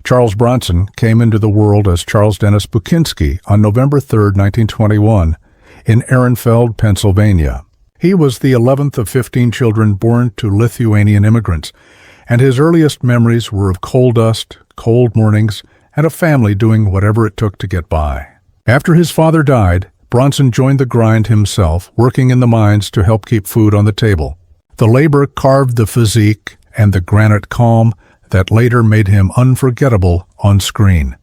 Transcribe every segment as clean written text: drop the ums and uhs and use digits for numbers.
Charles Bronson came into the world as Charles Dennis Bukinski on November 3, 1921, in Ehrenfeld, Pennsylvania. He was the 11th of 15 children born to Lithuanian immigrants, and his earliest memories were of coal dust, cold mornings, and a family doing whatever it took to get by. After his father died, Bronson joined the grind himself, working in the mines to help keep food on the table. The labor carved the physique and the granite calm that later made him unforgettable on screen.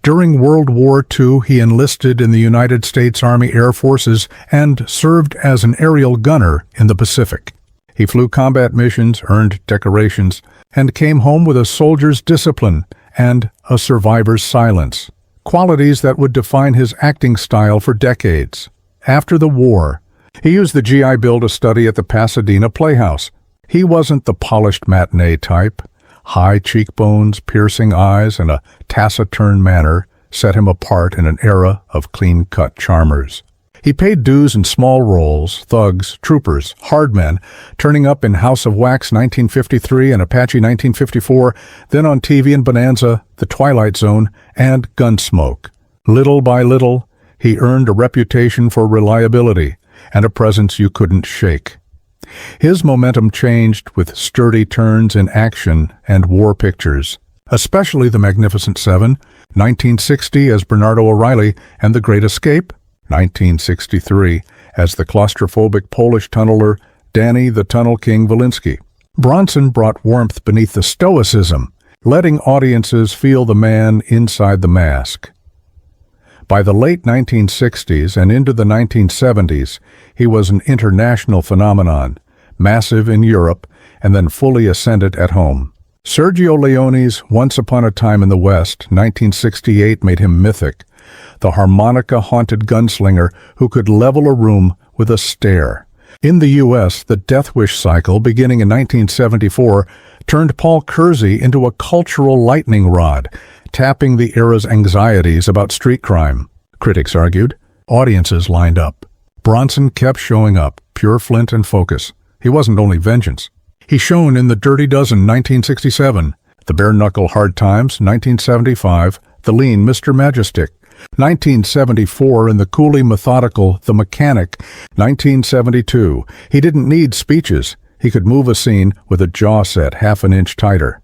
During World War II, he enlisted in the United States Army Air Forces and served as an aerial gunner in the Pacific. He flew combat missions, earned decorations, and came home with a soldier's discipline and a survivor's silence, qualities that would define his acting style for decades. After the war, he used the GI Bill to study at the Pasadena Playhouse. He wasn't the polished matinee type. High cheekbones, piercing eyes, and a taciturn manner set him apart in an era of clean-cut charmers. He paid dues in small roles, thugs, troopers, hard men, turning up in House of Wax 1953 and Apache 1954, then on TV in Bonanza, The Twilight Zone, and Gunsmoke. Little by little, he earned a reputation for reliability and a presence you couldn't shake. His momentum changed with sturdy turns in action and war pictures, especially The Magnificent Seven, 1960 as Bernardo O'Reilly, and The Great Escape, 1963 as the claustrophobic Polish tunneler Danny the Tunnel King Walensky. Bronson brought warmth beneath the stoicism, letting audiences feel the man inside the mask. By the late 1960s and into the 1970s, he was an international phenomenon, massive in Europe and then fully ascendant at home. Sergio Leone's Once Upon a Time in the West, 1968, made him mythic, the harmonica-haunted gunslinger who could level a room with a stare. In the U.S., the Death Wish cycle, beginning in 1974, turned Paul Kersey into a cultural lightning rod, tapping the era's anxieties about street crime. Critics argued. Audiences lined up. Bronson kept showing up, pure flint and focus. He wasn't only vengeance. He shone in The Dirty Dozen, 1967, The Bare-Knuckle Hard Times, 1975, The Lean Mr. Majestic, 1974, in the coolly methodical The Mechanic, 1972. He didn't need speeches. He could move a scene with a jaw set half an inch tighter.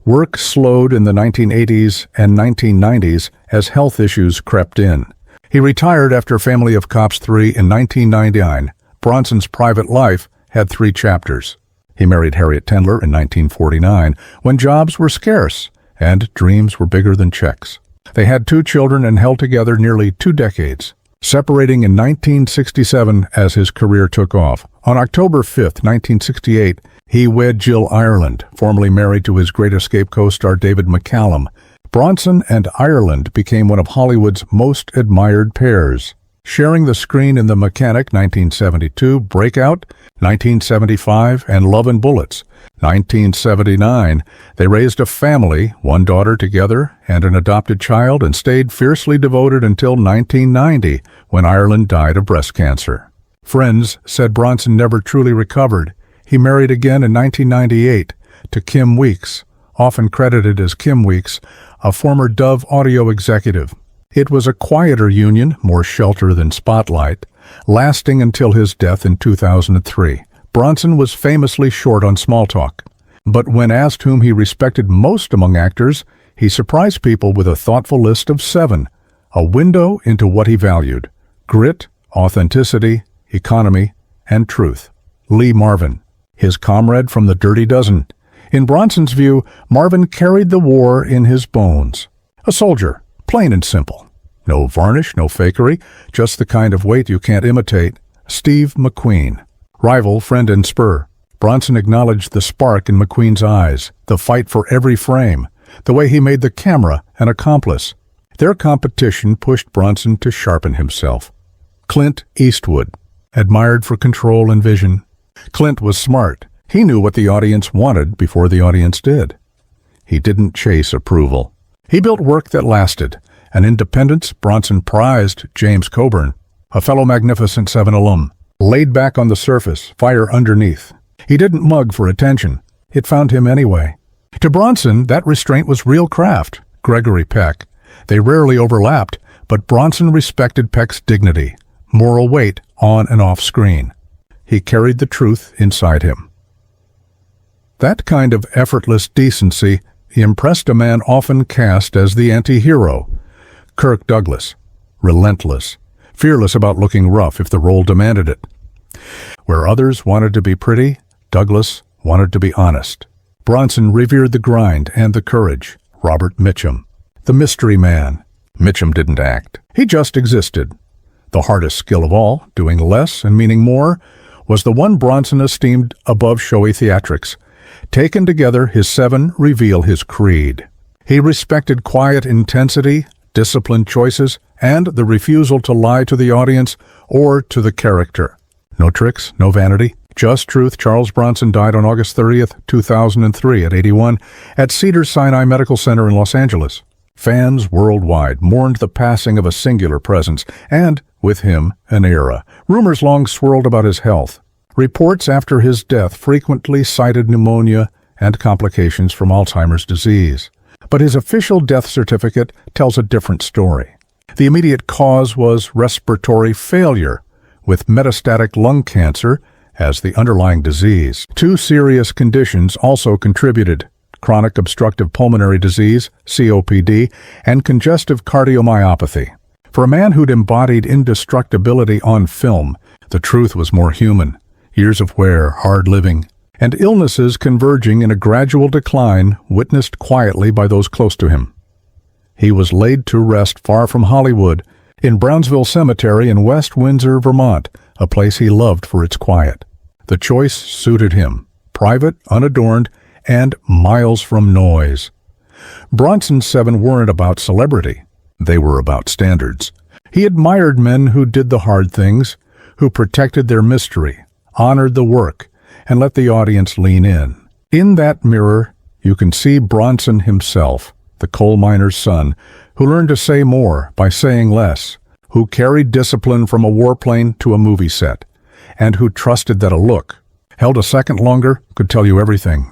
Work slowed in the 1980s and 1990s as health issues crept in. He retired after Family of Cops 3 in 1999. Bronson's private life had 3 chapters. He married Harriet Tendler in 1949, when jobs were scarce and dreams were bigger than checks. They had 2 children and held together nearly 2 decades, separating in 1967 as his career took off. On October 5, 1968, he wed Jill Ireland, formerly married to his Great Escape co-star David McCallum. Bronson and Ireland became one of Hollywood's most admired pairs, sharing the screen in The Mechanic, 1972, Breakout, 1975, and Love and Bullets, 1979. They raised a family, 1 daughter together and an adopted child, and stayed fiercely devoted until 1990, when Ireland died of breast cancer. Friends said Bronson never truly recovered. He married again in 1998 to Kim Weeks, often credited as Kim Weeks, a former Dove audio executive. It was a quieter union, more shelter than spotlight, lasting until his death in 2003. Bronson was famously short on small talk, but when asked whom he respected most among actors, he surprised people with a thoughtful list of 7, a window into what he valued: grit, authenticity, economy, and truth. Lee Marvin, his comrade from The Dirty Dozen. In Bronson's view, Marvin carried the war in his bones. A soldier, plain and simple. No varnish, no fakery, just the kind of weight you can't imitate. Steve McQueen. Rival, friend, and spur. Bronson acknowledged the spark in McQueen's eyes, the fight for every frame, the way he made the camera an accomplice. Their competition pushed Bronson to sharpen himself. Clint Eastwood. Admired for control and vision. Clint was smart. He knew what the audience wanted before the audience did. He didn't chase approval. He built work that lasted. An independence Bronson prized James Coburn, a fellow Magnificent Seven alum. Laid back on the surface, fire underneath. He didn't mug for attention. It found him anyway. To Bronson, that restraint was real craft. Gregory Peck. They rarely overlapped, but Bronson respected Peck's dignity, moral weight on and off screen. He carried the truth inside him. That kind of effortless decency impressed a man often cast as the anti-hero. Kirk Douglas, relentless, fearless about looking rough if the role demanded it. Where others wanted to be pretty, Douglas wanted to be honest. Bronson revered the grind and the courage. Robert Mitchum, the mystery man. Mitchum didn't act. He just existed. The hardest skill of all, doing less and meaning more, was the one Bronson esteemed above showy theatrics. Taken together, his seven reveal his creed. He respected quiet intensity, disciplined choices, and the refusal to lie to the audience or to the character. No tricks, no vanity, just truth. Charles Bronson died on August 30th, 2003 at 81 at Cedars-Sinai Medical Center in Los Angeles. Fans worldwide mourned the passing of a singular presence, and, with him, an era. Rumors long swirled about his health. Reports after his death frequently cited pneumonia and complications from Alzheimer's disease. But his official death certificate tells a different story. The immediate cause was respiratory failure, with metastatic lung cancer as the underlying disease. Two serious conditions also contributed: chronic obstructive pulmonary disease, COPD, and congestive cardiomyopathy. For a man who'd embodied indestructibility on film, the truth was more human. Years of wear, hard living, and illnesses converging in a gradual decline witnessed quietly by those close to him. He was laid to rest far from Hollywood, in Brownsville Cemetery in West Windsor, Vermont, a place he loved for its quiet. The choice suited him, private, unadorned, and miles from noise. Bronson's seven weren't about celebrity. They were about standards. He admired men who did the hard things, who protected their mystery, honored the work, and let the audience lean in. In that mirror, you can see Bronson himself, the coal miner's son, who learned to say more by saying less, who carried discipline from a warplane to a movie set, and who trusted that a look, held a second longer, could tell you everything.